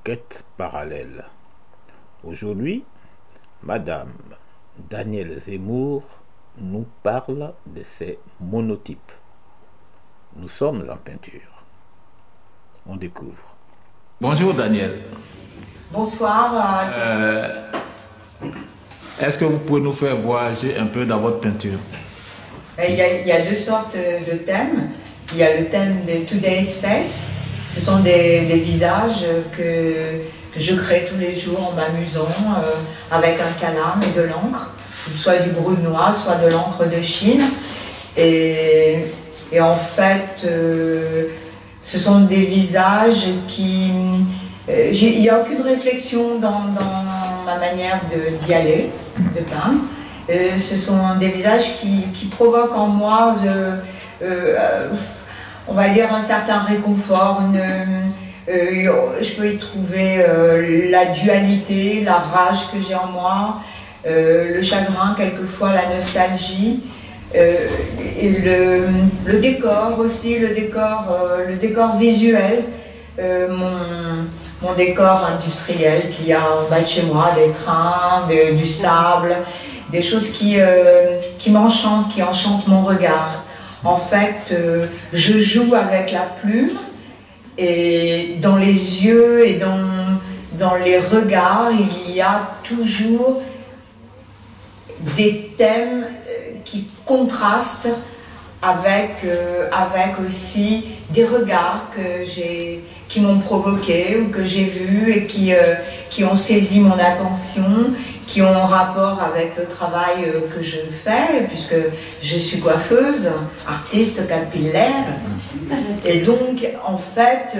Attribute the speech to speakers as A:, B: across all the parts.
A: quête parallèle. Aujourd'hui, Madame Danielle Zemmour nous parle de ses monotypes. Nous sommes en peinture. On découvre. Bonjour Danielle.
B: Bonsoir.
A: Est-ce que vous pouvez nous faire voyager un peu dans votre peinture?
B: Il y a deux sortes de thèmes. Il y a le thème de Today's Face. Ce sont des visages que je crée tous les jours en m'amusant avec un calame et de l'encre, soit du brunois, soit de l'encre de Chine. Et en fait, ce sont des visages qui... il n'y a aucune réflexion dans ma manière d'y aller, de peindre. Ce sont des visages qui provoquent en moi, on va dire, un certain réconfort. Je peux y trouver la dualité, la rage que j'ai en moi, le chagrin, quelquefois la nostalgie, et le décor aussi, le décor visuel, mon décor industriel qu'il y a en bas de chez moi, des trains, du sable, des choses qui m'enchantent, qui enchantent mon regard. En fait, je joue avec la plume et dans les yeux et dans les regards, il y a toujours des thèmes qui contrastent avec aussi des regards qui m'ont provoqué ou que j'ai vus et qui ont saisi mon attention, qui ont un rapport avec le travail que je fais, puisque je suis coiffeuse, artiste capillaire. Et donc, en fait,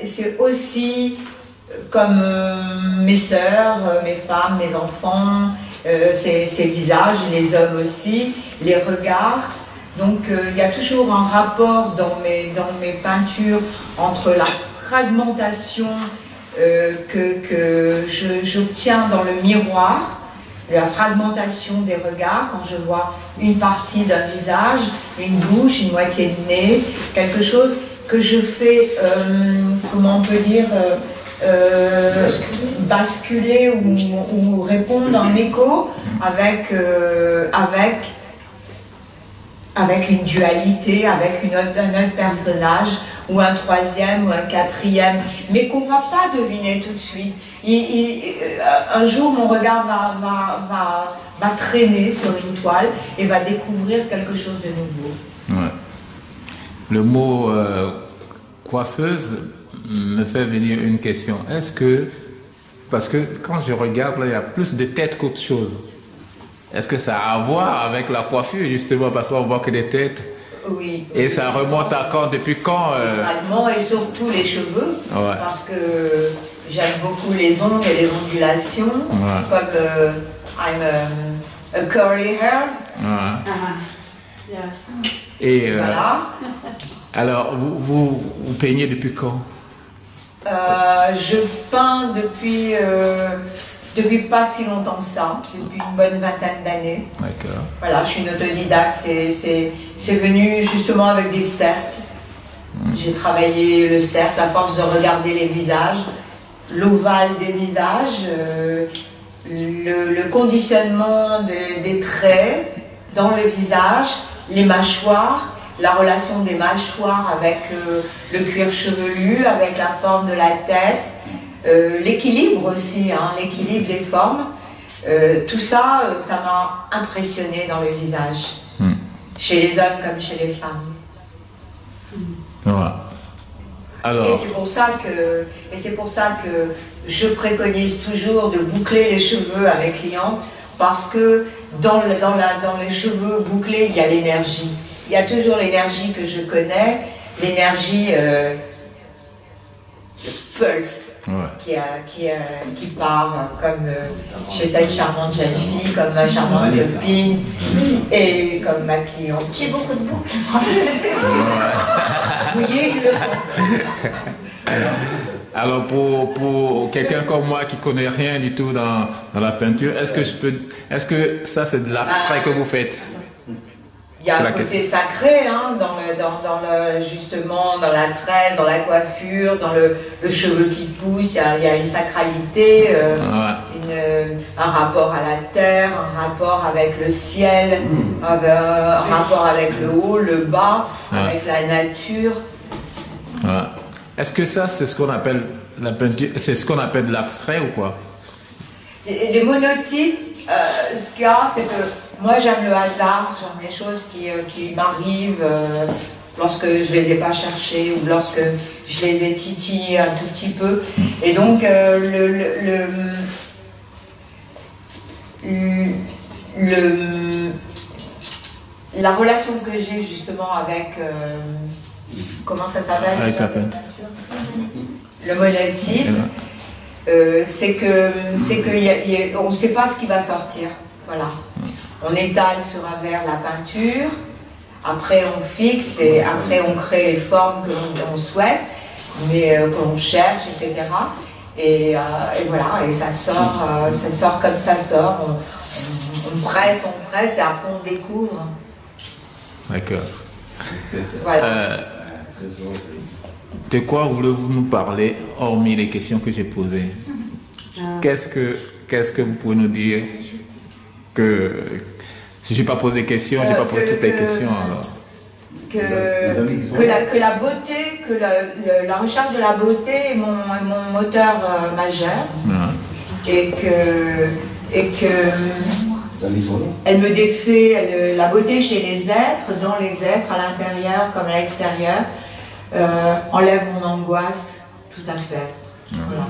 B: c'est aussi comme mes sœurs, mes femmes, mes enfants, ces visages, les hommes aussi, les regards. Donc il y a toujours un rapport dans mes peintures entre la fragmentation que j'obtiens dans le miroir, la fragmentation des regards quand je vois une partie d'un visage, une bouche, une moitié de nez, quelque chose que je fais, comment on peut dire, basculer ou répondre en écho avec une dualité, avec un autre personnage, ou un troisième, ou un quatrième, mais qu'on ne va pas deviner tout de suite. Un jour, mon regard va traîner sur une toile et va découvrir quelque chose de nouveau.
A: Ouais. Le mot coiffeuse me fait venir une question. Est-ce que, parce que quand je regarde, là, il y a plus de têtes qu'autre chose. Est-ce que ça a à voir avec la coiffure, justement, parce qu'on voit que des têtes?
B: Oui.
A: Et ça remonte à quand? Depuis quand
B: Les fragments et surtout les cheveux, ouais. Parce que j'aime beaucoup les ongles et les ondulations, ouais. Comme I'm a curly hair.
A: Ouais. Yeah. Et voilà. Alors, vous peignez depuis quand?
B: Je peins depuis pas si longtemps que ça, depuis une bonne vingtaine d'années.
A: D'accord.
B: Voilà, je suis une autodidacte, c'est venu justement avec des cercles. J'ai travaillé le cercle à force de regarder les visages, l'ovale des visages, le conditionnement des traits dans le visage, les mâchoires, la relation des mâchoires avec le cuir chevelu, avec la forme de la tête, l'équilibre aussi, hein, l'équilibre des formes, tout ça, ça m'a impressionné dans le visage, chez les hommes comme chez les femmes.
A: Voilà. Alors...
B: Et c'est pour ça que je préconise toujours de boucler les cheveux à mes clientes, parce que dans les cheveux bouclés, il y a l'énergie. Il y a toujours l'énergie que je connais, l'énergie pulse, ouais. qui part comme chez cette charmante jeune fille, comme ma charmante copine et comme ma cliente. J'ai beaucoup de boucles. Oui, ils le sont.
A: Alors pour quelqu'un comme moi qui connaît rien du tout dans la peinture, est-ce que ça c'est de l'abstrait que vous faites?
B: Il y a un côté sacré hein, justement dans la tresse, dans la coiffure, dans le cheveu qui pousse, il y a une sacralité, un rapport à la terre, un rapport avec le ciel, un rapport avec le haut, le bas, avec la nature.
A: Est-ce que ça, c'est ce qu'on appelle la peinture, c'est ce qu'on appelle l'abstrait ou quoi?
B: Les monotypes, ce qu'il y a, c'est que moi j'aime le hasard, j'aime les choses qui m'arrivent lorsque je les ai pas cherchées ou lorsque je les ai titillées un tout petit peu. Et donc la relation que j'ai justement avec comment ça s'appelle?
A: Avec la peinture.
B: Le monotype. C'est que on ne sait pas ce qui va sortir. Voilà. On étale sur un verre la peinture, après on fixe et après on crée les formes que l'on souhaite, mais qu'on cherche, etc. Et voilà, et ça sort comme ça sort. On presse et après on découvre.
A: D'accord.
B: Voilà.
A: De quoi voulez-vous nous parler, hormis les questions que j'ai posées? Qu'est-ce que vous pouvez nous dire que si je n'ai pas posé de questions, je n'ai pas posé toutes les questions alors.
B: Que la beauté, que la recherche de la beauté est mon moteur majeur et que elle me défait la beauté chez les êtres, dans les êtres, à l'intérieur comme à l'extérieur. Enlève mon angoisse, tout à fait. Voilà.